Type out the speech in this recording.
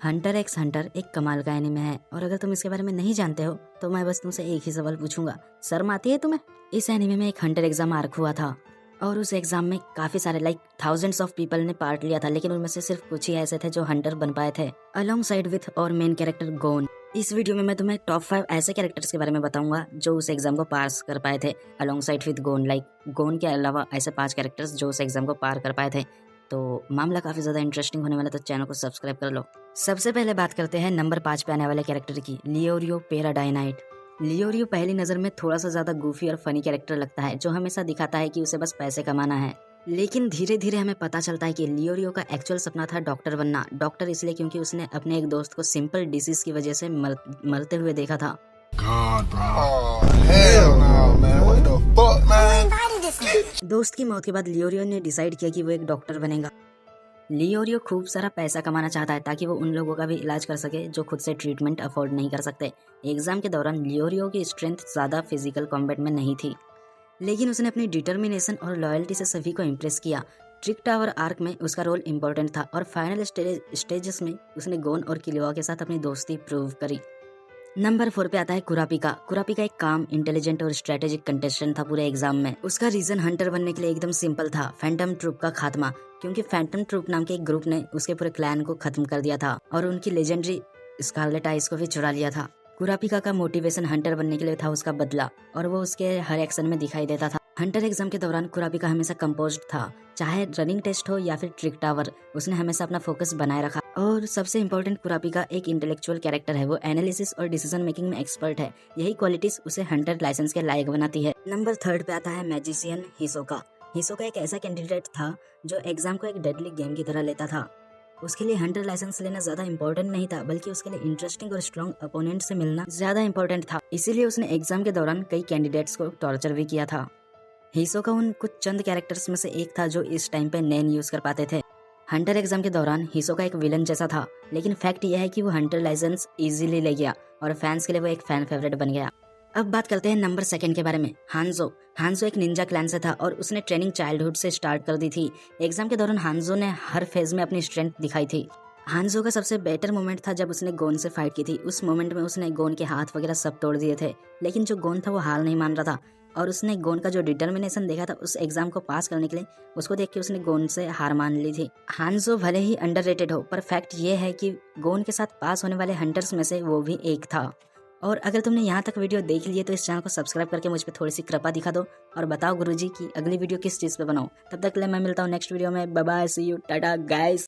Hunter x Hunter एक कमाल का एनिमे है और अगर तुम इसके बारे में नहीं जानते हो तो मैं बस तुमसे एक ही सवाल पूछूंगा, शर्म आती है तुम्हें? इस एनिमे में एक हंटर एग्जाम आर्क हुआ था और उस एग्जाम में काफी सारे थाउजेंड्स ऑफ पीपल ने पार्ट लिया था, लेकिन उनमें से सिर्फ कुछ ही ऐसे थे जो हंटर बन पाए थे अलोंग साइड विथ और मेन कैरेक्टर गोन। इस वीडियो में मैं तुम्हें टॉप 5 ऐसे कैरेक्टर्स के बारे में बताऊंगा जो उस एग्जाम को पास कर पाए थे अलोंग साइड विथ गोन। गोन के अलावा ऐसे 5 कैरेक्टर्स जो उस एग्जाम को पार कर पाए थे। तो मामला काफी ज्यादा इंटरेस्टिंग होने वाला, तो चैनल को सब्सक्राइब कर लो। सबसे पहले बात करते हैं नंबर 5 पे आने वाले कैरेक्टर की, लियोरियो पैराडाइनाइट। लियोरियो पहली नजर में थोड़ा सा ज्यादा गूफी और फनी कैरेक्टर लगता है जो हमेशा दिखाता है कि उसे बस पैसे कमाना है, लेकिन धीरे धीरे हमें पता चलता है कि लियोरियो का एक्चुअल सपना था डॉक्टर बनना। डॉक्टर इसलिए क्योंकि उसने अपने एक दोस्त को सिंपल डिसीज की वजह से मरते हुए देखा था। God, bro. Oh, hell no, man. What the fuck, man? दोस्त की मौत के बाद लियोरियो ने डिसाइड किया कि वो एक डॉक्टर बनेगा। लियोरियो खूब सारा पैसा कमाना चाहता है ताकि वो उन लोगों का भी इलाज कर सके जो खुद से ट्रीटमेंट अफोर्ड नहीं कर सकते। एग्जाम के दौरान लियोरियो की स्ट्रेंथ ज्यादा फिजिकल कॉम्बैट में नहीं थी, लेकिन उसने अपनी डिटर्मिनेशन और लॉयल्टी से सभी को इम्प्रेस किया। ट्रिक टावर आर्क में उसका रोल इम्पोर्टेंट था और फाइनल स्टेजेस में उसने गोन और किलिवा के साथ अपनी दोस्ती प्रूव करी। नंबर 4 पे आता है कुरापिका। कुरापिका एक काम, इंटेलिजेंट और स्ट्रेटेजिक कंटेस्टेंट था पूरे एग्जाम में। उसका रीजन हंटर बनने के लिए एकदम सिंपल था, फैंटम ट्रूप का खात्मा, क्योंकि फैंटम ट्रूप नाम के एक ग्रुप ने उसके पूरे क्लैन को खत्म कर दिया था और उनकी लेजेंडरी स्कारलेट आइस को भी चुरा लिया था। कुरापिका का मोटिवेशन हंटर बनने के लिए था उसका बदला, और वो उसके हर एक्शन में दिखाई देता था। हंटर एग्जाम के दौरान कुरापिका हमेशा कंपोज्ड था, चाहे रनिंग टेस्ट हो या फिर ट्रिक टावर, उसने हमेशा अपना फोकस बनाए रखा। और सबसे इम्पोर्टेंट, कुरापिका एक इंटेलेक्चुअल कैरेक्टर है, वो एनालिसिस और डिसीजन मेकिंग में एक्सपर्ट है। यही क्वालिटीज उसे हंटर लाइसेंस के लायक बनाती है। नंबर 3 पे आता है मैजिशियन हिसोका। हिसोका एक ऐसा कैंडिडेट था जो एग्जाम को एक डेडली गेम की तरह लेता था। उसके लिए हंटर लाइसेंस लेना ज्यादा इम्पोर्टेंट नहीं था, बल्कि उसके लिए इंटरेस्टिंग और स्ट्रॉन्ग अपोनेंट से मिलना ज्यादा इम्पोर्टेंट था। इसीलिए उसने एग्जाम के दौरान कई कैंडिडेट्स को टॉर्चर भी किया था। हिसोका उन कुछ चंद कैरेक्टर्स में से एक था जो इस टाइम पे नैन यूज कर पाते थे। हंटर एग्जाम के दौरान हिसोका एक विलन जैसा था, लेकिन फैक्ट यह है कि वो हंटर लाइसेंस इजीली ले गया और फैंस के लिए वो एक फैन फेवरेट बन गया। अब बात करते हैं नंबर 2 के बारे में, हांजो। हांजो एक निंजा क्लैन से था और उसने ट्रेनिंग चाइल्डहुड से स्टार्ट कर दी थी। एग्जाम के दौरान हांजो ने हर फेज में अपनी स्ट्रेंथ दिखाई थी। हांजो का सबसे बेटर मोमेंट था जब उसने गोन से फाइट की थी। उस मोमेंट में उसने गोन के हाथ वगैरह सब तोड़ दिए थे, लेकिन जो गोन था वो हार नहीं मान रहा था और उसने गोन का जो डिटर्मिनेशन देखा था उस एग्जाम को पास करने के लिए, उसको देख के उसने गोन से हार मान ली थी। हांजो भले ही अंडररेटेड हो, पर फैक्ट ये है कि गोन के साथ पास होने वाले हंटर्स में से वो भी एक था। और अगर तुमने यहाँ तक वीडियो देख ली है तो इस चैनल को सब्सक्राइब करके मुझ पे थोड़ी सी कृपा दिखा दो और बताओ गुरुजी कि अगली वीडियो किस चीज़ पे बनाऊं। तब तक के लिए मैं मिलता हूँ नेक्स्ट वीडियो में। Bye bye, see you, tata guys.